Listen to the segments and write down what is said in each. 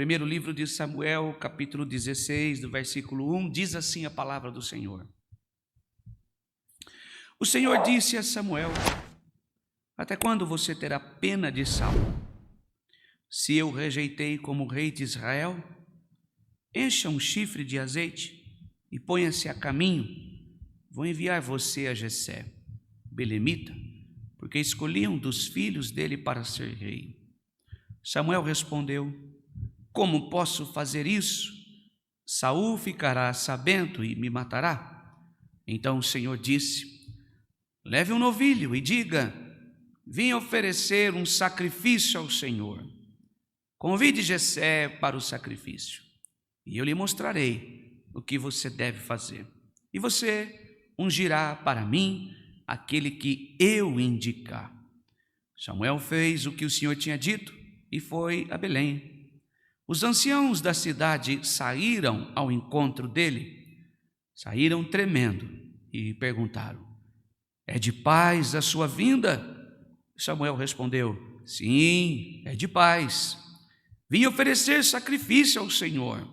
Primeiro livro de Samuel, capítulo 16, do versículo 1, diz assim a palavra do Senhor. O Senhor disse a Samuel: até quando você terá pena de Saul? Se eu rejeitei como rei de Israel, encha um chifre de azeite e ponha-se a caminho. Vou enviar você a Jessé, belemita, porque escolhi um dos filhos dele para ser rei. Samuel respondeu: como posso fazer isso? Saul ficará sabendo e me matará. Então o Senhor disse: leve um novilho e diga: vim oferecer um sacrifício ao Senhor. Convide Jessé para o sacrifício, e eu lhe mostrarei o que você deve fazer. E você ungirá para mim aquele que eu indicar. Samuel fez o que o Senhor tinha dito e foi a Belém. Os anciãos da cidade saíram ao encontro dele, saíram tremendo e perguntaram: é de paz a sua vinda? Samuel respondeu: sim, é de paz. Vim oferecer sacrifício ao Senhor.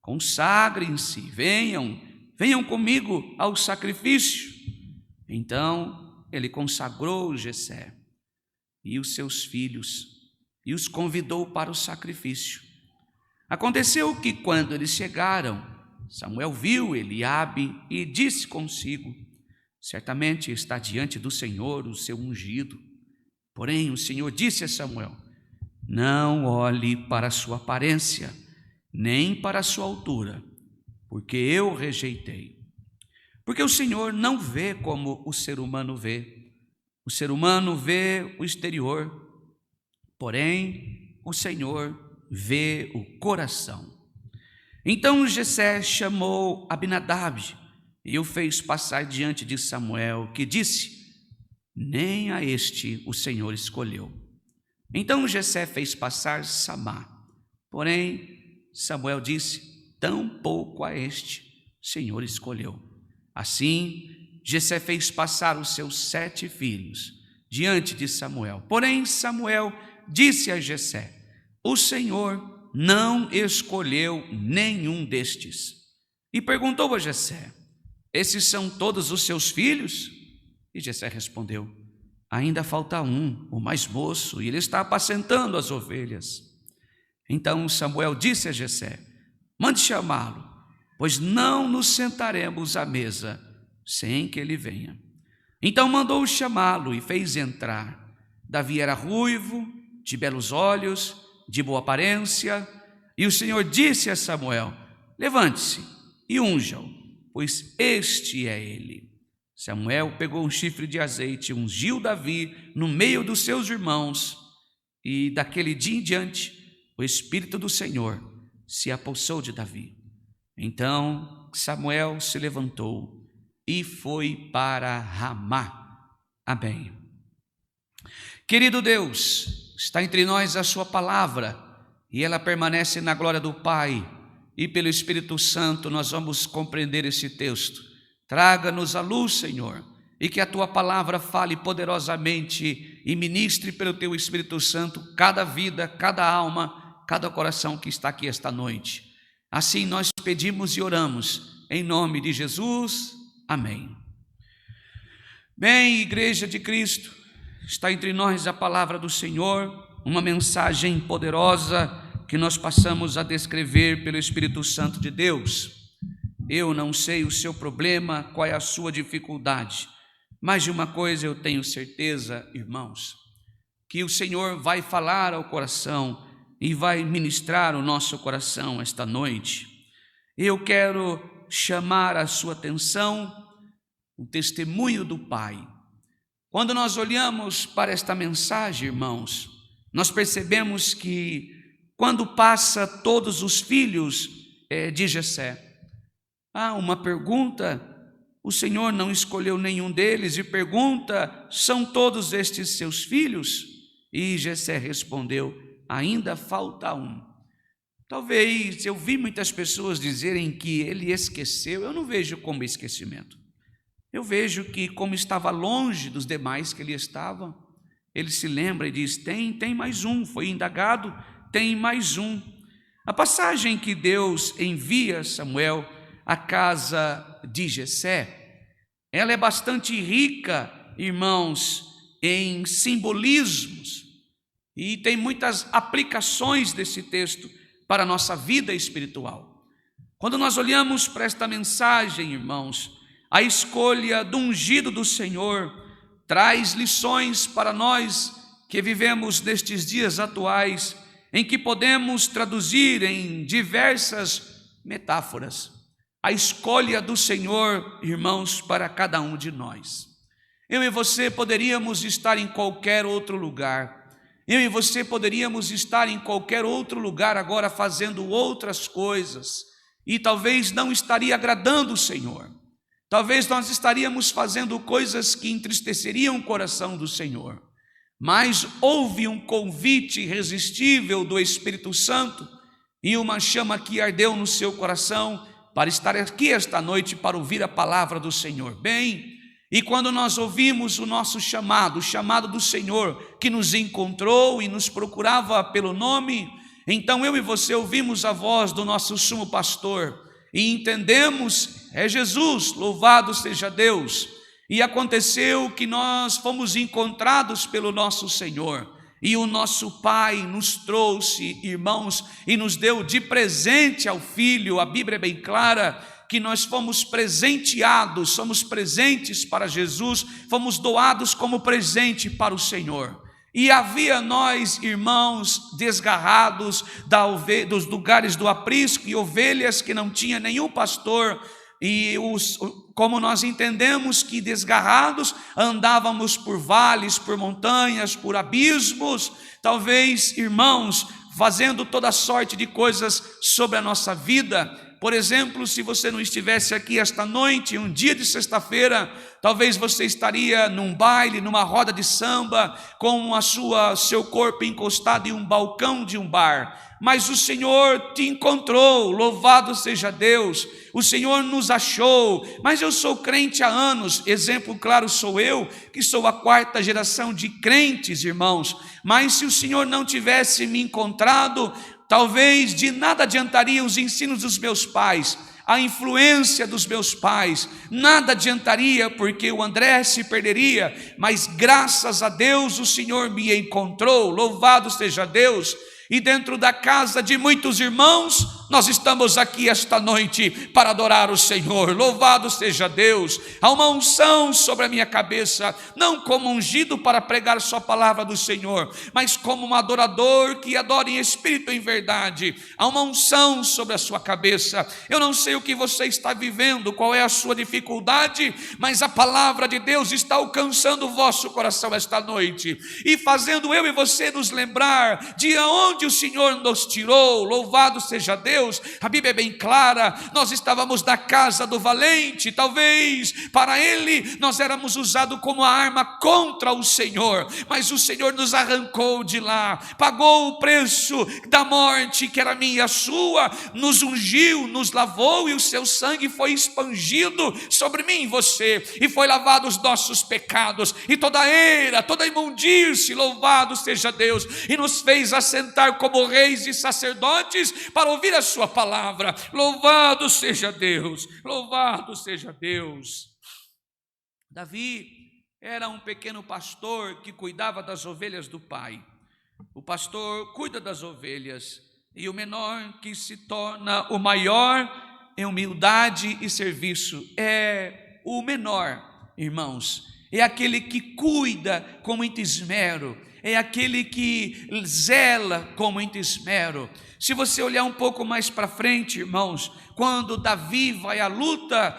Consagrem-se, venham comigo ao sacrifício. Então ele consagrou Jessé e os seus filhos e os convidou para o sacrifício. Aconteceu que quando eles chegaram, Samuel viu Eliabe e disse consigo: certamente está diante do Senhor o seu ungido. Porém o Senhor disse a Samuel: não olhe para a sua aparência, nem para a sua altura, porque eu rejeitei. Porque o Senhor não vê como o ser humano vê. O ser humano vê o exterior, porém o Senhor vê o coração. Então Jessé chamou Abinadab e o fez passar diante de Samuel, que disse: nem a este o Senhor escolheu. Então Jessé fez passar Samá. Porém Samuel disse: tampouco a este o Senhor escolheu. Assim Jessé fez passar os seus 7 filhos diante de Samuel. Porém Samuel disse a Jessé: o Senhor não escolheu nenhum destes. E perguntou a Jessé: esses são todos os seus filhos? E Jessé respondeu: ainda falta um, o mais moço, e ele está apacentando as ovelhas. Então Samuel disse a Jessé: mande chamá-lo, pois não nos sentaremos à mesa sem que ele venha. Então mandou chamá-lo e fez entrar. Davi era ruivo, de belos olhos, de boa aparência, e o Senhor disse a Samuel: levante-se e unja-o, pois este é ele. Samuel pegou um chifre de azeite, ungiu Davi no meio dos seus irmãos, e daquele dia em diante o Espírito do Senhor se apossou de Davi. Então Samuel se levantou e foi para Ramá. Amém. Querido Deus, está entre nós a sua palavra, e ela permanece na glória do Pai, e pelo Espírito Santo nós vamos compreender esse texto. Traga-nos a luz, Senhor, e que a tua palavra fale poderosamente e ministre pelo teu Espírito Santo cada vida, cada alma, cada coração que está aqui esta noite. Assim nós pedimos e oramos, em nome de Jesus, amém. Bem, Igreja de Cristo, está entre nós a palavra do Senhor, uma mensagem poderosa que nós passamos a descrever pelo Espírito Santo de Deus. Eu não sei o seu problema, qual é a sua dificuldade, mas de uma coisa eu tenho certeza, irmãos, que o Senhor vai falar ao coração e vai ministrar o nosso coração esta noite. Eu quero chamar a sua atenção, o testemunho do Pai. Quando nós olhamos para esta mensagem, irmãos, nós percebemos que quando passa todos os filhos de Jessé, há uma pergunta: o Senhor não escolheu nenhum deles, e pergunta: são todos estes seus filhos? E Jessé respondeu: ainda falta um. Talvez eu vi muitas pessoas dizerem que ele esqueceu. Eu não vejo como esquecimento. Eu vejo que, como estava longe dos demais que ele estava, ele se lembra e diz: tem mais um. Foi indagado, tem mais um. A passagem que Deus envia Samuel à casa de Jessé, ela é bastante rica, irmãos, em simbolismos, e tem muitas aplicações desse texto para a nossa vida espiritual. Quando nós olhamos para esta mensagem, irmãos, a escolha do ungido do Senhor traz lições para nós que vivemos nestes dias atuais, em que podemos traduzir em diversas metáforas a escolha do Senhor, irmãos, para cada um de nós. Eu e você poderíamos estar em qualquer outro lugar. Eu e você poderíamos estar em qualquer outro lugar agora fazendo outras coisas e talvez não estaria agradando o Senhor. Talvez nós estaríamos fazendo coisas que entristeceriam o coração do Senhor. Mas houve um convite irresistível do Espírito Santo e uma chama que ardeu no seu coração para estar aqui esta noite para ouvir a palavra do Senhor. Bem, e quando nós ouvimos o nosso chamado, o chamado do Senhor que nos encontrou e nos procurava pelo nome, então eu e você ouvimos a voz do nosso sumo pastor e entendemos, é Jesus, louvado seja Deus. E aconteceu que nós fomos encontrados pelo nosso Senhor e o nosso Pai nos trouxe, irmãos, e nos deu de presente ao Filho. A Bíblia é bem clara que nós fomos presenteados, somos presentes para Jesus, fomos doados como presente para o Senhor. E havia nós, irmãos, desgarrados dos lugares do aprisco e ovelhas que não tinha nenhum pastor. E como nós entendemos que desgarrados andávamos por vales, por montanhas, por abismos, talvez, irmãos, fazendo toda sorte de coisas sobre a nossa vida. Por exemplo, se você não estivesse aqui esta noite, um dia de sexta-feira, talvez você estaria num baile, numa roda de samba, com seu corpo encostado em um balcão de um bar. Mas o Senhor te encontrou, louvado seja Deus, o Senhor nos achou. Mas eu sou crente há anos, exemplo claro sou eu, que sou a 4ª geração de crentes, irmãos. Mas se o Senhor não tivesse me encontrado, talvez de nada adiantaria os ensinos dos meus pais, a influência dos meus pais, nada adiantaria, porque o André se perderia. Mas graças a Deus o Senhor me encontrou, louvado seja Deus. E dentro da casa de muitos irmãos, nós estamos aqui esta noite para adorar o Senhor, louvado seja Deus. Há uma unção sobre a minha cabeça, não como ungido para pregar só a palavra do Senhor, mas como um adorador que adora em espírito e em verdade. Há uma unção sobre a sua cabeça. Eu não sei o que você está vivendo, qual é a sua dificuldade, mas a palavra de Deus está alcançando o vosso coração esta noite e fazendo eu e você nos lembrar de onde o Senhor nos tirou, louvado seja Deus. A Bíblia é bem clara, nós estávamos na casa do valente, talvez para ele nós éramos usados como a arma contra o Senhor, mas o Senhor nos arrancou de lá, pagou o preço da morte que era minha e a sua, nos ungiu, nos lavou e o seu sangue foi expandido sobre mim e você, e foi lavado os nossos pecados e toda eira, toda imundície, louvado seja Deus, e nos fez assentar como reis e sacerdotes para ouvir a sua palavra. Louvado seja Deus, louvado seja Deus. Davi era um pequeno pastor que cuidava das ovelhas do pai. O pastor cuida das ovelhas e o menor que se torna o maior em humildade e serviço é o menor, irmãos, é aquele que cuida com muito esmero, é aquele que zela com muito esmero. Se você olhar um pouco mais para frente, irmãos, quando Davi vai à luta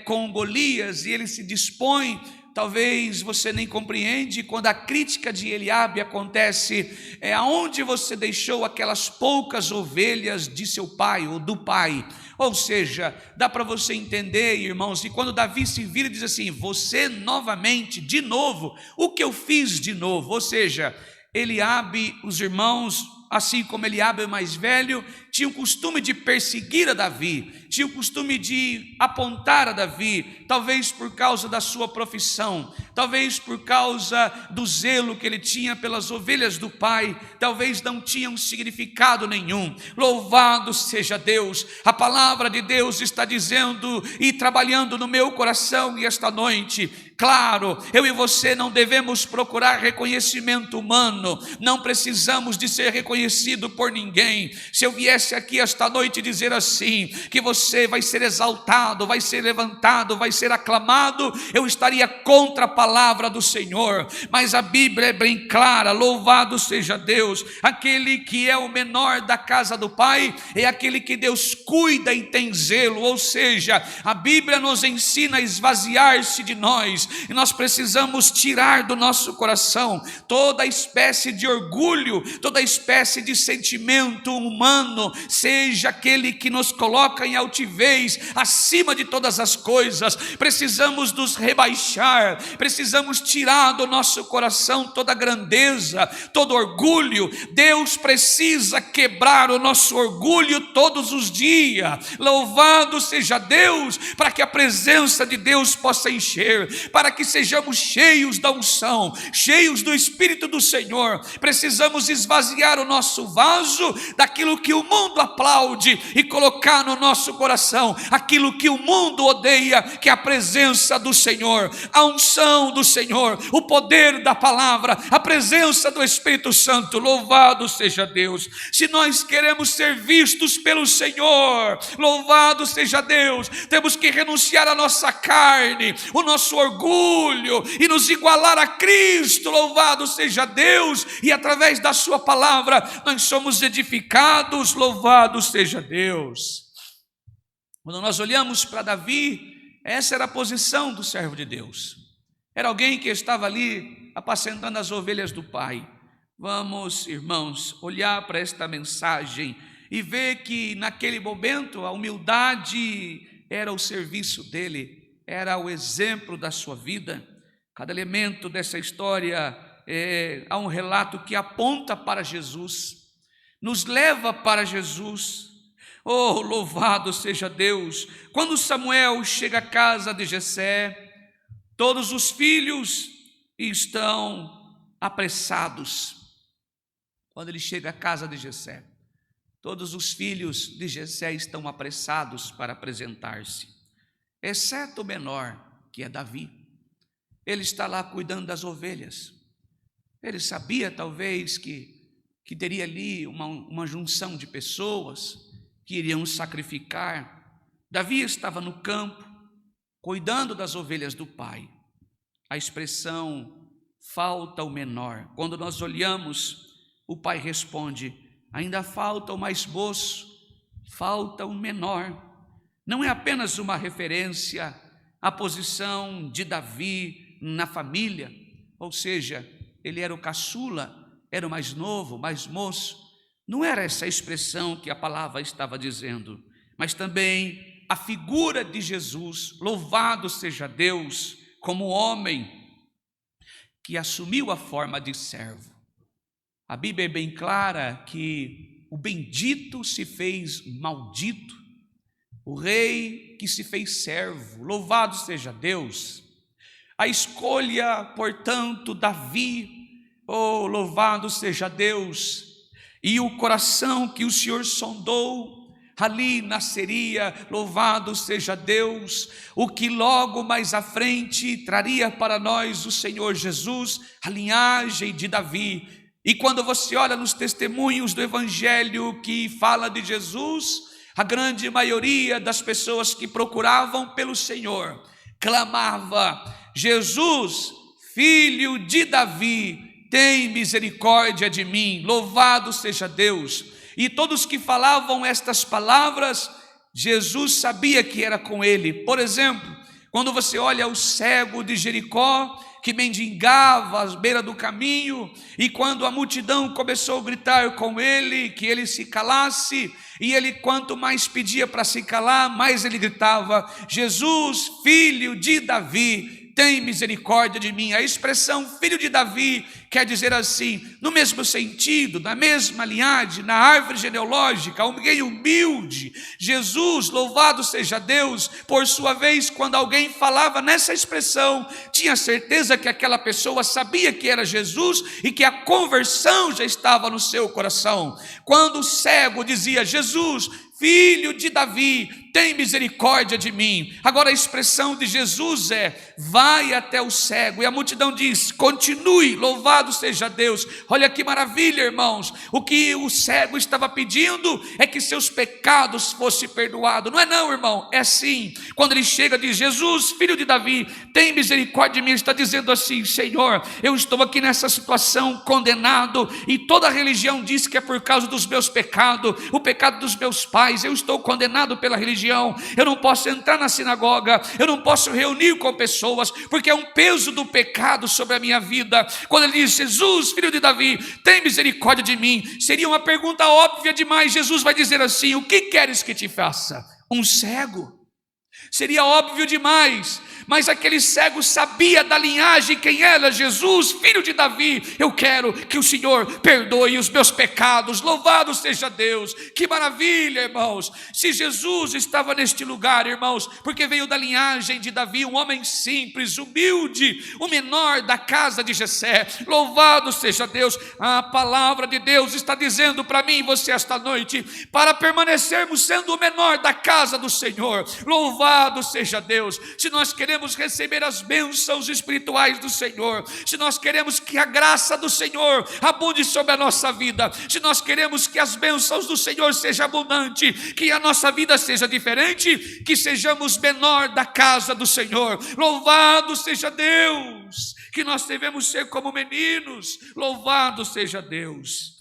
com Golias e ele se dispõe, talvez você nem compreende, quando a crítica de Eliabe acontece, aonde você deixou aquelas poucas ovelhas de seu pai ou do pai? Ou seja, dá para você entender, irmãos, e quando Davi se vira e diz assim, você novamente, de novo, o que eu fiz de novo? Ou seja, Eliabe, os irmãos assim como Eliabe, o mais velho, tinha o costume de perseguir a Davi, tinha o costume de apontar a Davi, talvez por causa da sua profissão, talvez por causa do zelo que ele tinha pelas ovelhas do pai, talvez não tinha um significado nenhum. Louvado seja Deus, a palavra de Deus está dizendo e trabalhando no meu coração e esta noite. Claro, eu e você não devemos procurar reconhecimento humano, não precisamos de ser reconhecido por ninguém. Se eu viesse aqui esta noite dizer assim, que você vai ser exaltado, vai ser levantado, vai ser aclamado, eu estaria contra a palavra do Senhor, mas a Bíblia é bem clara, louvado seja Deus, aquele que é o menor da casa do Pai, é aquele que Deus cuida e tem zelo, ou seja, a Bíblia nos ensina a esvaziar-se de nós, e nós precisamos tirar do nosso coração toda espécie de orgulho, toda espécie de sentimento humano, seja aquele que nos coloca em altivez acima de todas as coisas. Precisamos nos rebaixar, precisamos tirar do nosso coração toda grandeza, todo orgulho. Deus precisa quebrar o nosso orgulho todos os dias. Louvado seja Deus, para que a presença de Deus possa encher, para que sejamos cheios da unção, cheios do Espírito do Senhor. Precisamos esvaziar o nosso vaso daquilo que o mundo aplaude e colocar no nosso coração aquilo que o mundo odeia, que é a presença do Senhor, a unção do Senhor, o poder da palavra, a presença do Espírito Santo. Louvado seja Deus. Se nós queremos ser vistos pelo Senhor, louvado seja Deus, temos que renunciar à nossa carne, o nosso orgulho, e nos igualar a Cristo. Louvado seja Deus, e através da sua palavra nós somos edificados. Louvado seja Deus. Quando nós olhamos para Davi, essa era a posição do servo de Deus, era alguém que estava ali apacentando as ovelhas do pai. Vamos, irmãos, olhar para esta mensagem e ver que naquele momento a humildade era o serviço dele, era o exemplo da sua vida. Cada elemento dessa história há um relato que aponta para Jesus, nos leva para Jesus. Oh, louvado seja Deus. Quando Samuel chega à casa de Jessé, todos os filhos estão apressados. Quando ele chega à casa de Jessé, todos os filhos de Jessé estão apressados para apresentar-se, exceto o menor, que é Davi. Ele está lá cuidando das ovelhas. Ele sabia talvez que teria ali uma junção de pessoas que iriam sacrificar. Davi estava no campo, cuidando das ovelhas do pai. A expressão falta o menor, quando nós olhamos, o pai responde: ainda falta o mais moço, falta o menor. Não é apenas uma referência à posição de Davi na família, ou seja, ele era o caçula, era o mais novo, mais moço. Não era essa expressão que a palavra estava dizendo, mas também a figura de Jesus, louvado seja Deus, como homem que assumiu a forma de servo. A Bíblia é bem clara que o bendito se fez maldito, o rei que se fez servo, louvado seja Deus. A escolha, portanto, Davi, oh, louvado seja Deus, e o coração que o Senhor sondou, ali nasceria, louvado seja Deus, o que logo mais à frente traria para nós o Senhor Jesus, a linhagem de Davi. E quando você olha nos testemunhos do Evangelho que fala de Jesus, a grande maioria das pessoas que procuravam pelo Senhor clamava: Jesus, filho de Davi, tem misericórdia de mim. Louvado seja Deus. E todos que falavam estas palavras, Jesus sabia que era com ele. Por exemplo, quando você olha o cego de Jericó, que mendigava à beira do caminho, e quando a multidão começou a gritar com ele, que ele se calasse, e ele quanto mais pedia para se calar, mais ele gritava: Jesus, filho de Davi, tem misericórdia de mim. A expressão filho de Davi quer dizer assim, no mesmo sentido, na mesma linhagem, na árvore genealógica, alguém humilde. Jesus, louvado seja Deus, por sua vez, quando alguém falava nessa expressão, tinha certeza que aquela pessoa sabia que era Jesus e que a conversão já estava no seu coração. Quando o cego dizia, Jesus, filho de Davi, tem misericórdia de mim. Agora a expressão de Jesus é, vai até o cego. E a multidão diz, continue, louvado seja Deus. Olha que maravilha, irmãos. O que o cego estava pedindo é que seus pecados fossem perdoados. Não é não, irmão, é sim. Quando ele chega e diz, Jesus, filho de Davi, tem misericórdia de mim. Ele está dizendo assim, Senhor, eu estou aqui nessa situação condenado, e toda a religião diz que é por causa dos meus pecados, o pecado dos meus pais. Eu estou condenado pela religião, eu não posso entrar na sinagoga, eu não posso reunir com pessoas, porque é um peso do pecado sobre a minha vida. Quando ele diz, Jesus, filho de Davi, tem misericórdia de mim, seria uma pergunta óbvia demais. Jesus vai dizer assim, o que queres que te faça? Um cego? Seria óbvio demais, mas aquele cego sabia da linhagem quem era Jesus, filho de Davi. Eu quero que o Senhor perdoe os meus pecados, louvado seja Deus. Que maravilha, irmãos. Se Jesus estava neste lugar, irmãos, porque veio da linhagem de Davi, um homem simples, humilde, o menor da casa de Jessé, louvado seja Deus. A palavra de Deus está dizendo para mim e você esta noite, para permanecermos sendo o menor da casa do Senhor, louvado seja Deus. Se nós queremos receber as bênçãos espirituais do Senhor, se nós queremos que a graça do Senhor abunde sobre a nossa vida, se nós queremos que as bênçãos do Senhor sejam abundantes, que a nossa vida seja diferente, que sejamos menor da casa do Senhor, louvado seja Deus, que nós devemos ser como meninos, louvado seja Deus.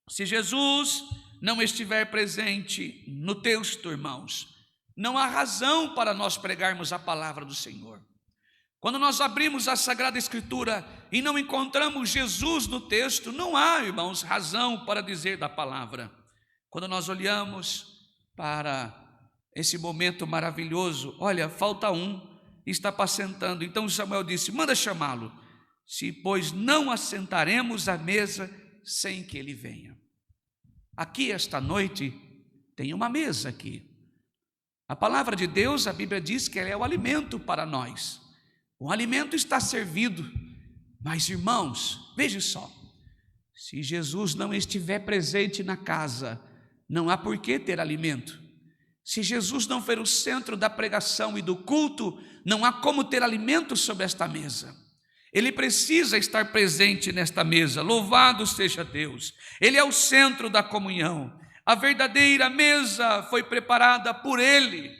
Se Jesus não estiver presente no texto, irmãos, não há razão para nós pregarmos a palavra do Senhor. Quando nós abrimos a Sagrada Escritura e não encontramos Jesus no texto, não há, irmãos, razão para dizer da palavra. Quando nós olhamos para esse momento maravilhoso, olha, falta um, está apacentando. Então Samuel disse, manda chamá-lo, se pois não assentaremos à mesa sem que ele venha. Aqui esta noite tem uma mesa aqui. A palavra de Deus, a Bíblia diz que ela é o alimento para nós. O alimento está servido. Mas, irmãos, veja só, se Jesus não estiver presente na casa, não há por que ter alimento. Se Jesus não for o centro da pregação e do culto, não há como ter alimento sobre esta mesa. Ele precisa estar presente nesta mesa, louvado seja Deus. Ele é o centro da comunhão. A verdadeira mesa foi preparada por Ele.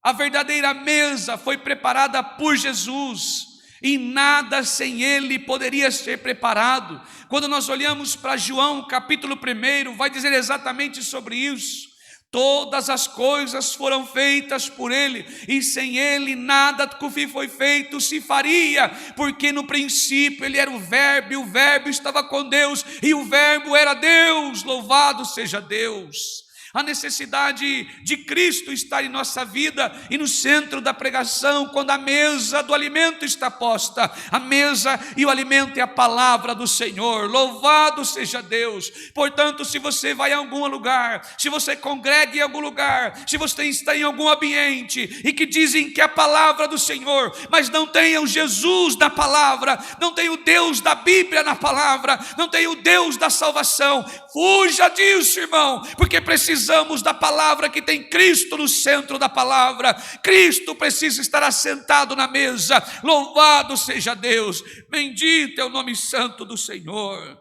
A verdadeira mesa foi preparada por Jesus. E nada sem Ele poderia ser preparado. Quando nós olhamos para João capítulo 1, vai dizer exatamente sobre isso. Todas as coisas foram feitas por Ele, e sem Ele nada do que foi feito se faria, porque no princípio Ele era o Verbo, e o Verbo estava com Deus, e o Verbo era Deus, louvado seja Deus. A necessidade de Cristo estar em nossa vida e no centro da pregação, quando a mesa do alimento está posta, a mesa e o alimento é a palavra do Senhor, louvado seja Deus. Portanto, se você vai a algum lugar, se você congrega em algum lugar, se você está em algum ambiente e que dizem que é a palavra do Senhor, mas não tem o Jesus da palavra, não tem o Deus da Bíblia na palavra, não tem o Deus da salvação, fuja disso, irmão, porque precisamos da palavra que tem Cristo no centro da palavra. Cristo precisa estar assentado na mesa, louvado seja Deus, bendito é o nome santo do Senhor.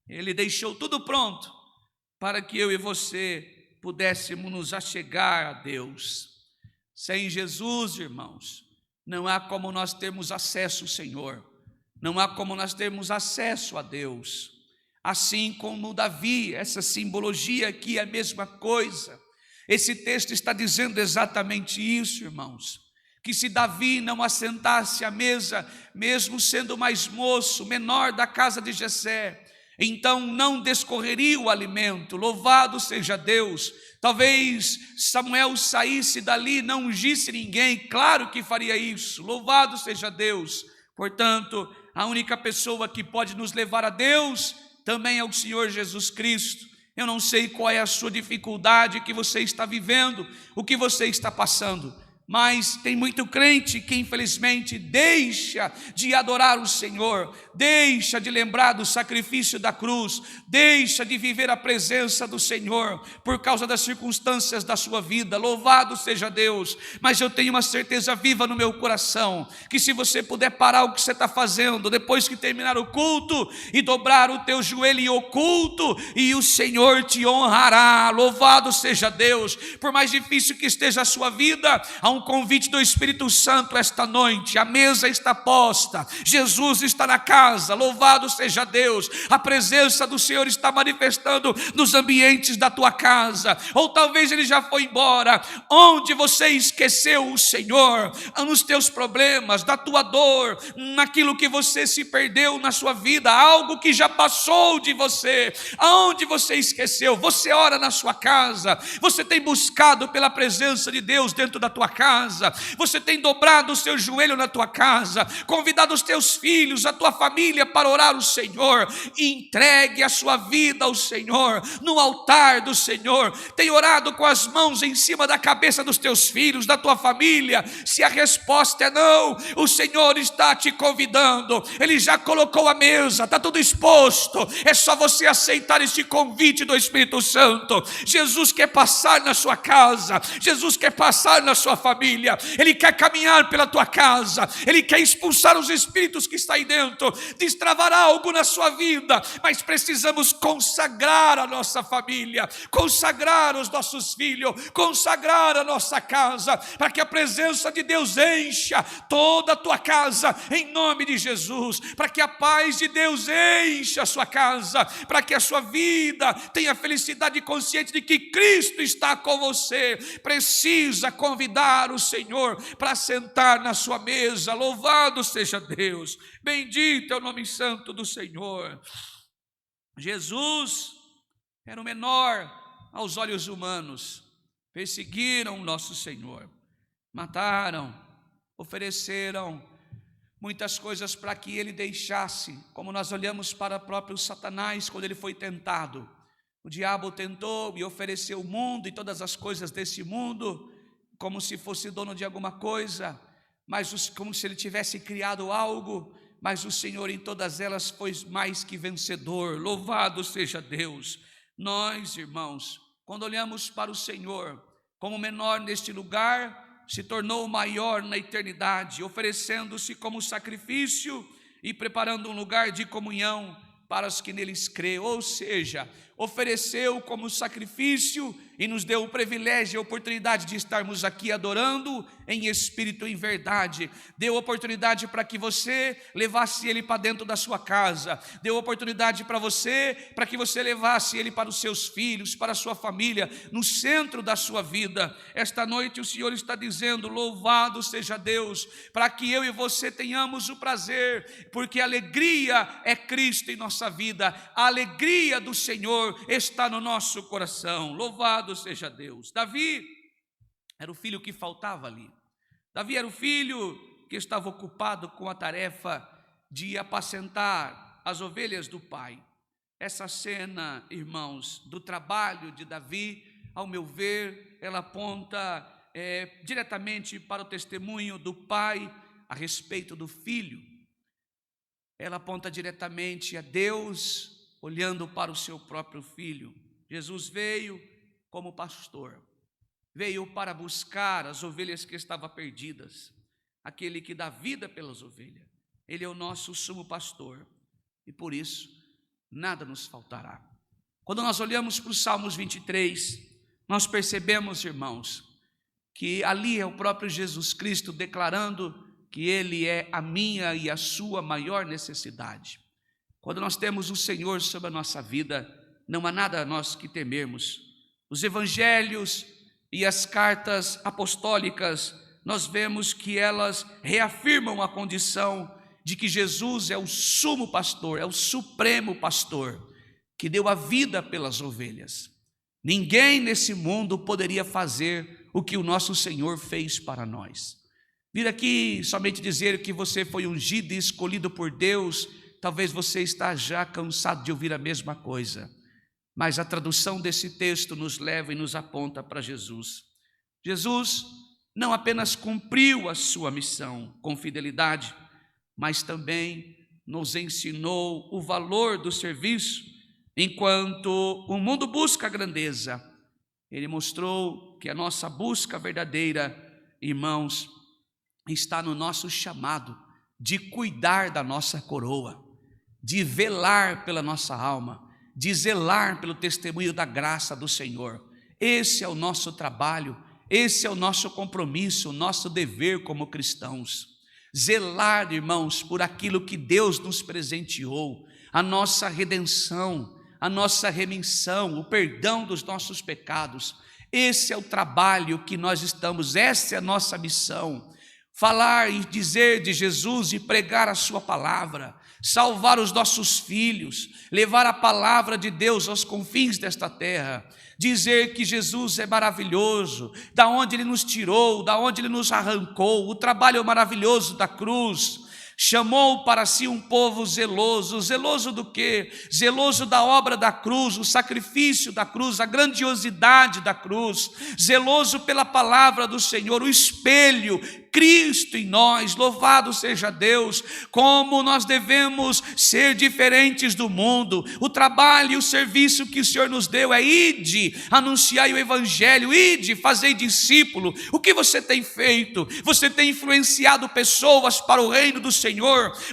Ele deixou tudo pronto para que eu e você pudéssemos nos achegar a Deus. Sem Jesus, irmãos, não há como nós termos acesso ao Senhor, não há como nós termos acesso a Deus. Assim como Davi, essa simbologia aqui é a mesma coisa. Esse texto está dizendo exatamente isso, irmãos, que se Davi não assentasse à mesa, mesmo sendo mais moço, menor da casa de Jessé, então não descorreria o alimento. Louvado seja Deus. Talvez Samuel saísse dali, não ungisse ninguém, claro que faria isso. Louvado seja Deus. Portanto, a única pessoa que pode nos levar a Deus também é o Senhor Jesus Cristo. Eu não sei qual é a sua dificuldade que você está vivendo, o que você está passando, mas tem muito crente que infelizmente deixa de adorar o Senhor, deixa de lembrar do sacrifício da cruz, deixa de viver a presença do Senhor por causa das circunstâncias da sua vida. Louvado seja Deus. Mas eu tenho uma certeza viva no meu coração, que se você puder parar o que você está fazendo, depois que terminar o culto, e dobrar o teu joelho em oculto, e o Senhor te honrará. Louvado seja Deus. Por mais difícil que esteja a sua vida, há um convite do Espírito Santo esta noite. A mesa está posta, Jesus está na casa. Louvado seja Deus. A presença do Senhor está manifestando nos ambientes da tua casa, ou talvez Ele já foi embora. Onde você esqueceu o Senhor, nos teus problemas, da tua dor, naquilo que você se perdeu na sua vida, algo que já passou de você, aonde você esqueceu? Você ora na sua casa, você tem buscado pela presença de Deus dentro da tua casa, você tem dobrado o seu joelho na tua casa, convidado os teus filhos, a tua família para orar o Senhor. Entregue a sua vida ao Senhor, no altar do Senhor. Tem orado com as mãos em cima da cabeça dos teus filhos, da tua família? Se a resposta é não, o Senhor está te convidando. Ele já colocou a mesa, está tudo exposto, é só você aceitar este convite do Espírito Santo. Jesus quer passar na sua casa, Jesus quer passar na sua família, Ele quer caminhar pela tua casa, Ele quer expulsar os espíritos que estão aí dentro, destravar algo na sua vida. Mas precisamos consagrar a nossa família, consagrar os nossos filhos, consagrar a nossa casa, para que a presença de Deus encha toda a tua casa, em nome de Jesus, para que a paz de Deus encha a sua casa, para que a sua vida tenha felicidade consciente de que Cristo está com você. Precisa convidar o Senhor para sentar na sua mesa. Louvado seja Deus, bendito é o nome santo do Senhor. Jesus era o menor aos olhos humanos. Perseguiram o nosso Senhor, mataram, ofereceram muitas coisas para que ele deixasse, como nós olhamos para o próprio Satanás quando ele foi tentado. O diabo tentou e ofereceu o mundo e todas as coisas desse mundo, como se fosse dono de alguma coisa, mas como se ele tivesse criado algo. Mas o Senhor em todas elas foi mais que vencedor. Louvado seja Deus. Nós, irmãos, quando olhamos para o Senhor, como menor neste lugar, se tornou maior na eternidade, oferecendo-se como sacrifício e preparando um lugar de comunhão para os que neles crêem. Ou seja, ofereceu como sacrifício e nos deu o privilégio e a oportunidade de estarmos aqui adorando em espírito e em verdade. Deu oportunidade para que você levasse ele para dentro da sua casa. Deu oportunidade para que você levasse ele para os seus filhos, para a sua família, no centro da sua vida. Esta noite o Senhor está dizendo: louvado seja Deus, para que eu e você tenhamos o prazer, porque a alegria é Cristo em nossa vida. A alegria do Senhor está no nosso coração. Louvado seja Deus. Davi era o filho que faltava ali. Davi era o filho que estava ocupado com a tarefa de apacentar as ovelhas do pai. Essa cena, irmãos, do trabalho de Davi, ao meu ver, ela aponta diretamente para o testemunho do pai a respeito do filho. Ela aponta diretamente a Deus olhando para o seu próprio filho. Jesus veio como pastor, veio para buscar as ovelhas que estavam perdidas, aquele que dá vida pelas ovelhas. Ele é o nosso sumo pastor e por isso nada nos faltará. Quando nós olhamos para os Salmos 23, nós percebemos, irmãos, que ali é o próprio Jesus Cristo declarando que Ele é a minha e a sua maior necessidade. Quando nós temos o Senhor sobre a nossa vida, não há nada a nós que temermos. Os evangelhos e as cartas apostólicas, nós vemos que elas reafirmam a condição de que Jesus é o sumo pastor, é o supremo pastor. que deu a vida pelas ovelhas. Ninguém nesse mundo poderia fazer o que o nosso Senhor fez para nós. Vir aqui somente dizer que você foi ungido e escolhido por Deus, talvez você está já cansado de ouvir a mesma coisa. Mas a tradução desse texto nos leva e nos aponta para Jesus. Jesus não apenas cumpriu a sua missão com fidelidade, mas também nos ensinou o valor do serviço. Enquanto o mundo busca a grandeza, Ele mostrou que a nossa busca verdadeira, irmãos, está no nosso chamado de cuidar da nossa coroa, de velar pela nossa alma, de zelar pelo testemunho da graça do Senhor. Esse é o nosso trabalho, esse é o nosso compromisso, o nosso dever como cristãos. Zelar, irmãos, por aquilo que Deus nos presenteou, a nossa redenção, a nossa remissão, o perdão dos nossos pecados. Esse é o trabalho que nós estamos, essa é a nossa missão. Falar e dizer de Jesus e pregar a sua palavra, salvar os nossos filhos, levar a palavra de Deus aos confins desta terra, dizer que Jesus é maravilhoso, da onde Ele nos tirou, da onde Ele nos arrancou, o trabalho maravilhoso da cruz. Chamou para si um povo zeloso. Zeloso do quê? Zeloso da obra da cruz, o sacrifício da cruz, a grandiosidade da cruz. Zeloso pela palavra do Senhor, o espelho, Cristo em nós. Louvado seja Deus. Como nós devemos ser diferentes do mundo. O trabalho e o serviço que o Senhor nos deu é ide, anunciai o evangelho, ide, fazei discípulo. O que você tem feito? Você tem influenciado pessoas para o reino do Senhor?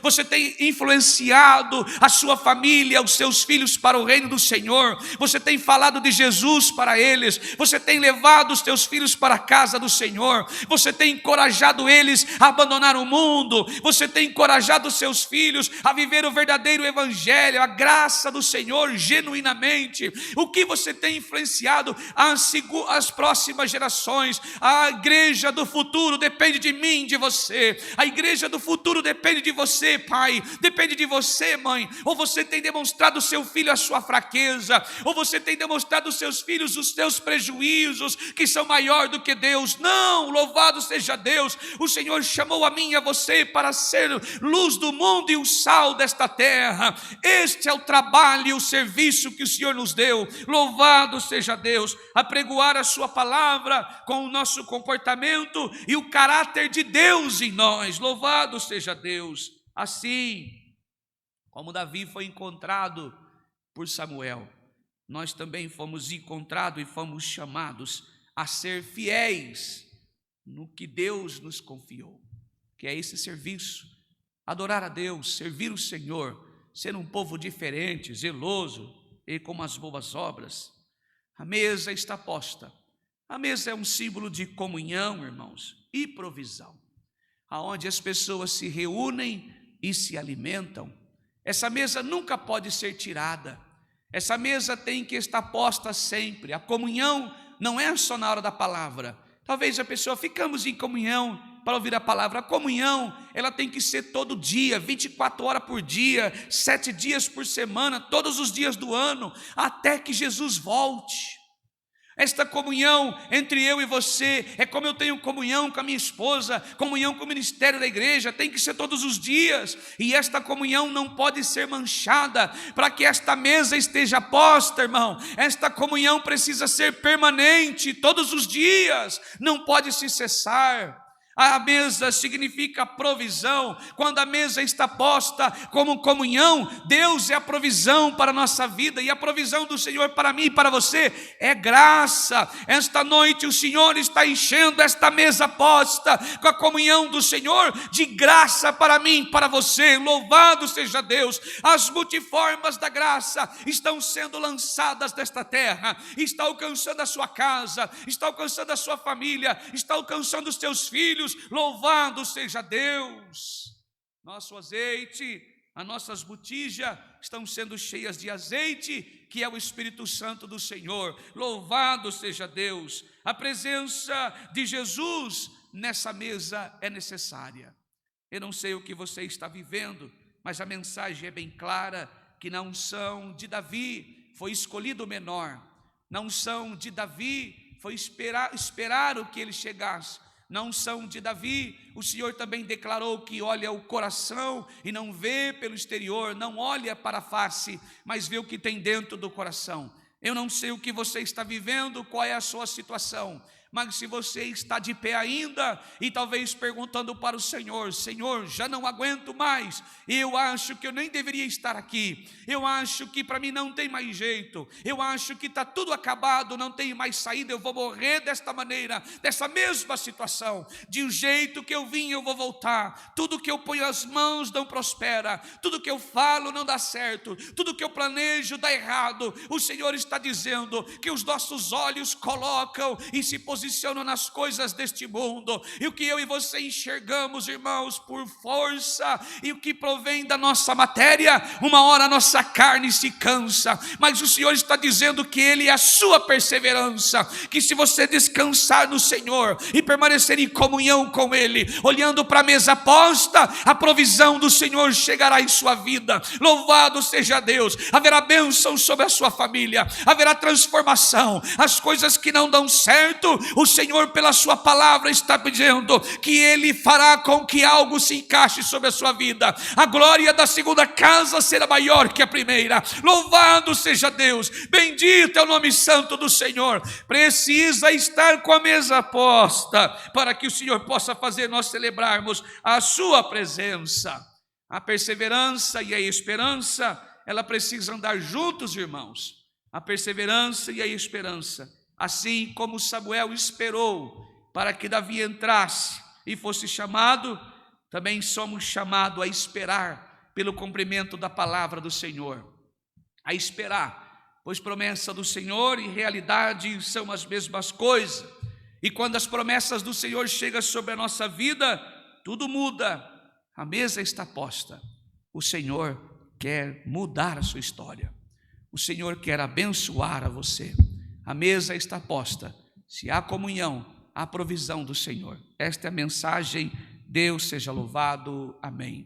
Você tem influenciado a sua família, os seus filhos para o reino do Senhor? Você tem falado de Jesus para eles? Você tem levado os teus filhos para a casa do Senhor? Você tem encorajado eles a abandonar o mundo? Você tem encorajado os seus filhos a viver o verdadeiro evangelho, a graça do Senhor genuinamente? O que você tem influenciado as próximas gerações? A igreja do futuro depende de mim, de você. A igreja do futuro depende de você, pai, depende de você, mãe. Ou você tem demonstrado ao seu filho a sua fraqueza, ou você tem demonstrado aos seus filhos os seus prejuízos, que são maior do que Deus. Não, louvado seja Deus. O Senhor chamou a mim e a você para ser luz do mundo e o sal desta terra. Este é o trabalho e o serviço que o Senhor nos deu. Louvado seja Deus. Apregoar a sua palavra com o nosso comportamento e o caráter de Deus em nós. Louvado seja Deus. Assim como Davi foi encontrado por Samuel, nós também fomos encontrados e fomos chamados a ser fiéis no que Deus nos confiou, que é esse serviço, adorar a Deus, servir o Senhor, ser um povo diferente, zeloso e com as boas obras. A mesa está posta. A mesa é um símbolo de comunhão, irmãos, e provisão, aonde as pessoas se reúnem e se alimentam. Essa mesa nunca pode ser tirada. Essa mesa tem que estar posta sempre. A comunhão não é só na hora da palavra. Talvez a pessoa, ficamos em comunhão para ouvir a palavra. A comunhão, ela tem que ser todo dia, 24 horas por dia, 7 dias por semana, todos os dias do ano, até que Jesus volte. Esta comunhão entre eu e você é como eu tenho comunhão com a minha esposa, comunhão com o ministério da igreja, tem que ser todos os dias, e esta comunhão não pode ser manchada. Para que esta mesa esteja posta, irmão, esta comunhão precisa ser permanente, todos os dias, não pode se cessar. A mesa significa provisão. Quando a mesa está posta como comunhão, Deus é a provisão para a nossa vida, e a provisão do Senhor para mim e para você é graça. Esta noite o Senhor está enchendo esta mesa posta com a comunhão do Senhor de graça para mim e para você. Louvado seja Deus. As multiformas da graça estão sendo lançadas desta terra, está alcançando a sua casa, está alcançando a sua família, está alcançando os teus filhos. Louvado seja Deus. Nosso azeite, as nossas botijas estão sendo cheias de azeite, que é o Espírito Santo do Senhor. Louvado seja Deus. A presença de Jesus nessa mesa é necessária. Eu não sei o que você está vivendo, mas a mensagem é bem clara. que na unção de Davi foi escolhido o menor. Na unção de Davi foi esperar o que ele chegasse. Na unção de Davi, o Senhor também declarou que olha o coração e não vê pelo exterior, não olha para a face, mas vê o que tem dentro do coração. Eu não sei o que você está vivendo, qual é a sua situação, mas se você está de pé ainda e talvez perguntando para o Senhor: Senhor, já não aguento mais, eu acho que eu nem deveria estar aqui, eu acho que para mim não tem mais jeito, eu acho que está tudo acabado, não tem mais saída, eu vou morrer desta maneira, dessa mesma situação, de um jeito que eu vim eu vou voltar, tudo que eu ponho as mãos não prospera, tudo que eu falo não dá certo, tudo que eu planejo dá errado. O Senhor está dizendo que os nossos olhos colocam e se posicionam nas coisas deste mundo, e o que eu e você enxergamos, irmãos, por força, e o que provém da nossa matéria, uma hora a nossa carne se cansa, mas o Senhor está dizendo que Ele é a sua perseverança, que se você descansar no Senhor e permanecer em comunhão com Ele, olhando para a mesa posta, a provisão do Senhor chegará em sua vida. Louvado seja Deus, haverá bênção sobre a sua família, haverá transformação. As coisas que não dão certo, o Senhor pela sua palavra está dizendo que Ele fará com que algo se encaixe sobre a sua vida. A glória da segunda casa será maior que a primeira. Louvado seja Deus, bendito é o nome santo do Senhor. Precisa estar com a mesa posta para que o Senhor possa fazer nós celebrarmos a sua presença. A perseverança e a esperança, ela precisa andar juntos, irmãos. A perseverança e a esperança, assim como Samuel esperou para que Davi entrasse e fosse chamado, também somos chamados a esperar pelo cumprimento da palavra do Senhor. A esperar, pois promessa do Senhor e realidade são as mesmas coisas. E quando as promessas do Senhor chegam sobre a nossa vida, tudo muda. A mesa está posta. O Senhor quer mudar a sua história. O Senhor quer abençoar a você. A mesa está posta. Se há comunhão, há provisão do Senhor. Esta é a mensagem. Deus seja louvado. Amém.